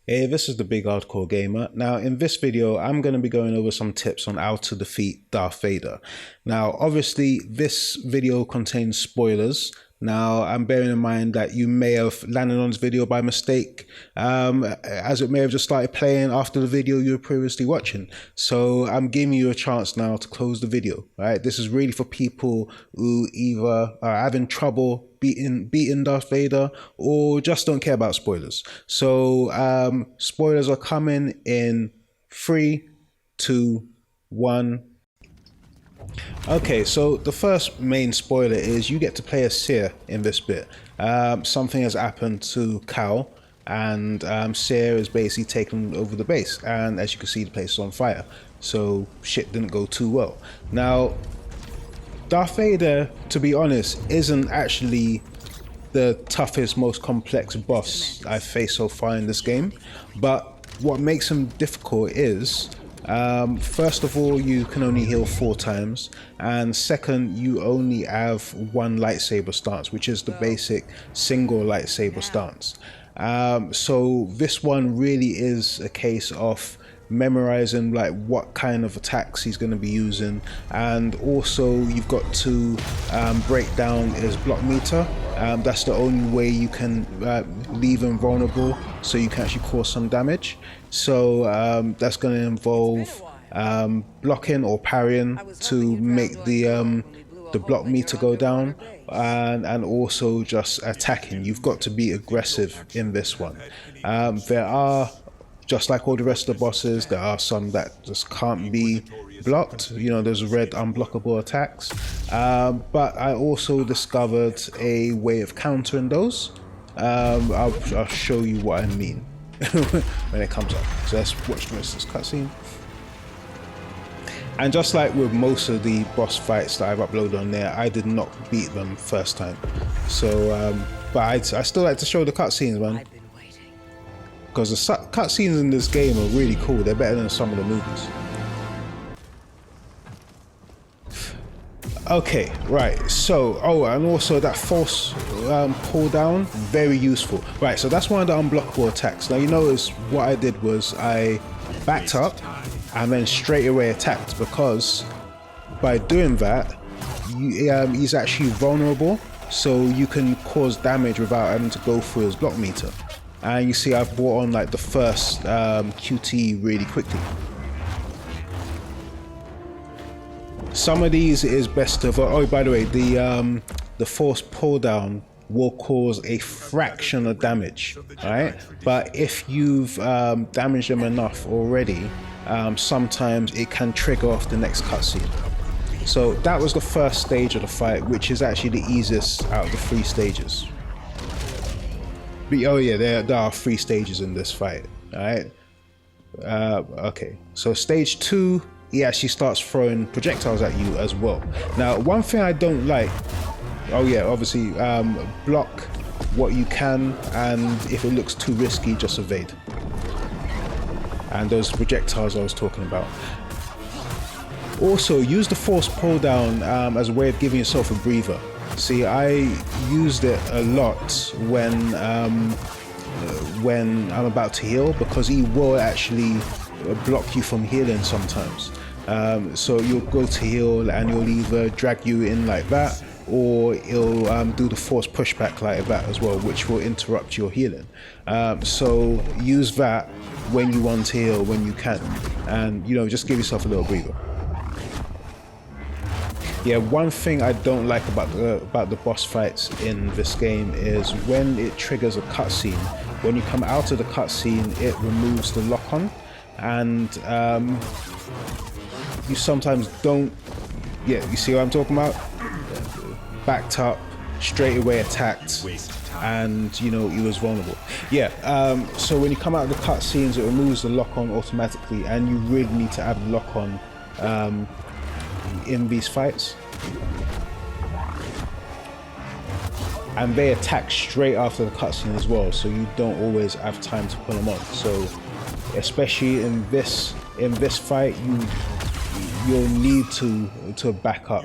Hey, this is the Big Hardcore Gamer. Now, in this video, I'm going to be going over some tips on how to defeat Darth Vader. Now, obviously, this video contains spoilers. Now, I'm bearing in mind that you may have landed on this video by mistake, as it may have just started playing after the video you were previously watching. So I'm giving you a chance now to close the video, right? This is really for people who either are having trouble beating Darth Vader or just don't care about spoilers. So spoilers are coming in 3, 2, 1. Okay, so the first main spoiler is you get to play as Seer in this bit. Something has happened to Cal, and Seer is basically taken over the base, and as you can see, the place is on fire. So shit didn't go too well. Now, Darth Vader, to be honest, isn't actually the toughest, most complex boss I've faced so far in this game, but what makes him difficult is first of all, you can only heal 4 times, and second, you only have one lightsaber stance, which is the basic single lightsaber stance. So this one really is a case of memorizing like what kind of attacks he's going to be using, and also you've got to break down his block meter. That's the only way you can leave him vulnerable, so you can actually cause some damage. So that's going to involve blocking or parrying to make the block meter go down, and also just attacking. You've got to be aggressive in this one. There are, just like all the rest of the bosses, there are some that just can't be blocked. You know, there's red unblockable attacks. But I also discovered a way of countering those. I'll show you what I mean when it comes up. So let's watch the rest of this cutscene. And just like with most of the boss fights that I've uploaded on there, I did not beat them first time. So, but I still like to show the cutscenes, man. Because the cutscenes in this game are really cool. They're better than some of the movies. Okay, right. So, oh, and also that force pull down, very useful. Right, so that's one of the unblockable attacks. Now, you notice what I did was I backed up and then straight away attacked, because by doing that, he's actually vulnerable. So you can cause damage without having to go through his block meter. And you see I've brought on like the first QT really quickly. Some of these is best to avoid. Oh, by the way, the force pull down will cause a fraction of damage, right? But if you've damaged them enough already, sometimes it can trigger off the next cutscene. So that was the first stage of the fight, which is actually the easiest out of the 3 stages. Oh yeah, there are 3 stages in this fight, alright? Okay, so stage 2, he actually starts throwing projectiles at you as well. Now, one thing I don't like, oh yeah, obviously, block what you can, and if it looks too risky, just evade. And those projectiles I was talking about. Also, use the force pull down as a way of giving yourself a breather. See, I used it a lot when I'm about to heal, because he will actually block you from healing sometimes. So you'll go to heal and he'll either drag you in like that, or he'll do the force pushback like that as well, which will interrupt your healing. So use that when you want to heal, when you can, and you know, just give yourself a little breather. Yeah, one thing I don't like about the boss fights in this game is when it triggers a cutscene. When you come out of the cutscene, it removes the lock-on, and you sometimes don't. Yeah, you see what I'm talking about? Backed up, straight away attacked, and you know, he was vulnerable. Yeah. So when you come out of the cutscenes, it removes the lock-on automatically, and you really need to have the lock-on in these fights. And they attack straight after the cutscene as well, so you don't always have time to put them on. So especially in this fight, you'll need to back up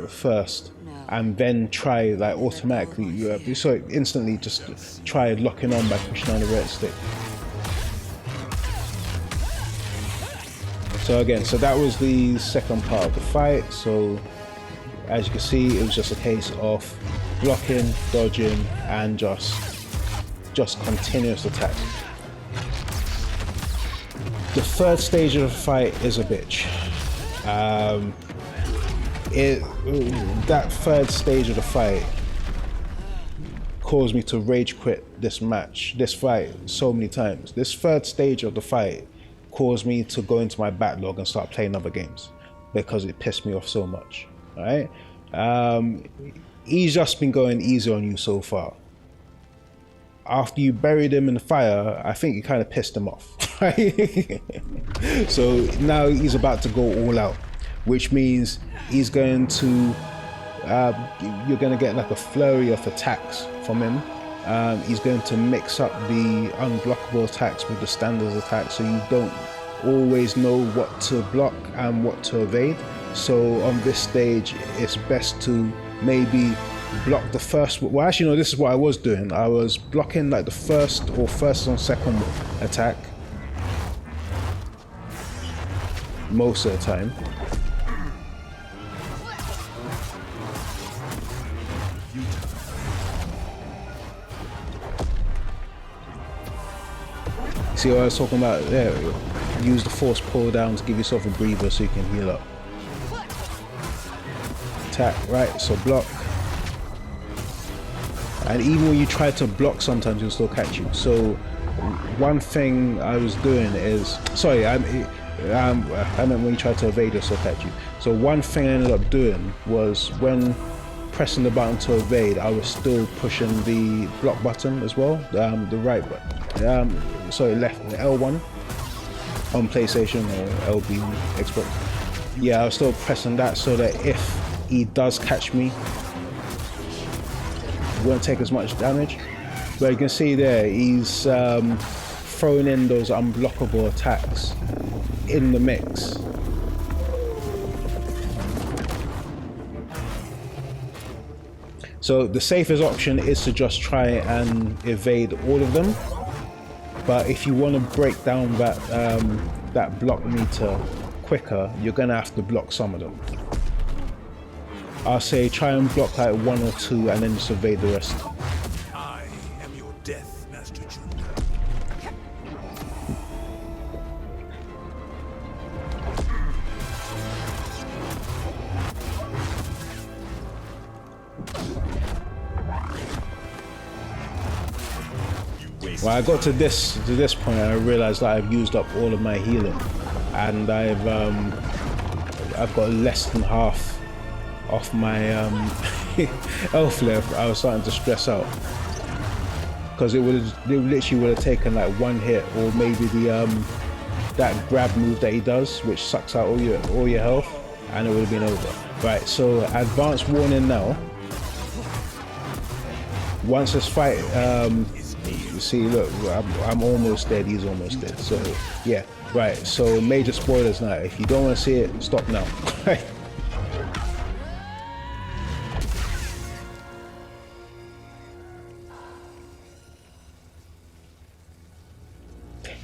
first, and then try like automatically, so instantly just try locking on by pushing on the red stick. So again, so that was the second part of the fight. So as you can see, it was just a case of blocking, dodging, and just continuous attack. The third stage of the fight is a bitch. That third stage of the fight caused me to rage quit this fight so many times. This third stage of the fight caused me to go into my backlog and start playing other games because it pissed me off so much. All right, he's just been going easy on you so far. After you buried him in the fire, I think you kind of pissed him off, right? So now he's about to go all out, which means he's going to, you're going to get like a flurry of attacks from him. He's going to mix up the unblockable attacks with the standard attacks, so you don't always know what to block and what to evade. So on this stage, it's best to maybe block the first, well actually no, this is what I was doing. I was blocking like the first and second attack most of the time. See what I was talking about there? Use the force pull down to give yourself a breather so you can heal up. Attack, right, so block. And even when you try to block, sometimes he'll still catch you. So one thing I was doing is, sorry, I meant when you try to evade, he'll still catch you. So one thing I ended up doing was when pressing the button to evade, I was still pushing the block button as well, the right button. Sorry, left, L1 on PlayStation or LB Xbox. Yeah, I was still pressing that so that if he does catch me, won't take as much damage. But you can see there, he's throwing in those unblockable attacks in the mix. So the safest option is to just try and evade all of them. But if you want to break down that block meter quicker, you're gonna have to block some of them. I'll say try and block like one or two and then just evade the rest. I am your death, Master Junda. Well, I got to this point and I realized that I've used up all of my healing, and I've got less than half off my health left. I was starting to stress out because it literally would have taken like one hit, or maybe the that grab move that he does, which sucks out all your health, and it would have been over. Right, so advanced warning now. Once this fight, see, look, I'm almost dead. He's almost dead. So yeah, right. So major spoilers now. If you don't want to see it, stop now.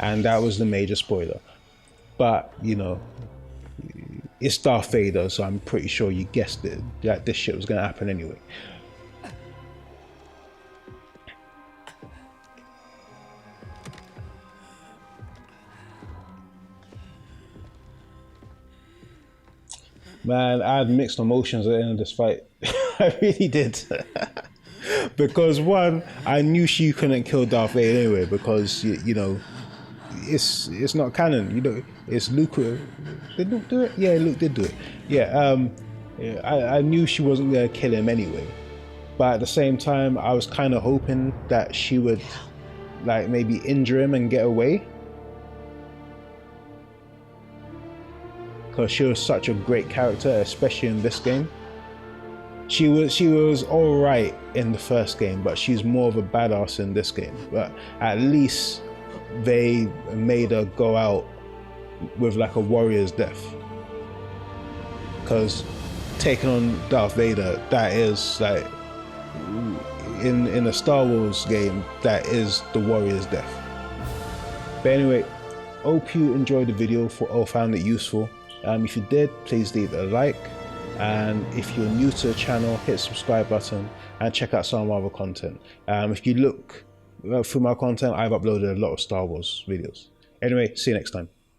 And that was the major spoiler. But you know, it's Darth Vader, so I'm pretty sure you guessed it, that this shit was gonna happen anyway. Man, I had mixed emotions at the end of this fight. I really did. Because one, I knew she couldn't kill Darth Vader anyway, because you know, it's not canon. You know, it's Luke. Did Luke do it? Yeah, Luke did do it. Yeah, I knew she wasn't gonna kill him anyway. But at the same time, I was kind of hoping that she would, like, maybe injure him and get away. Because she was such a great character, especially in this game. She was all right in the first game, but she's more of a badass in this game. But at least they made her go out with like a warrior's death. Because taking on Darth Vader, that is like, in a Star Wars game, that is the warrior's death. But anyway, Hope you enjoyed the video or found it useful. If you did, please leave it a like. And if you're new to the channel, hit the subscribe button and check out some of my other content. If you look through my content, I've uploaded a lot of Star Wars videos. Anyway, see you next time.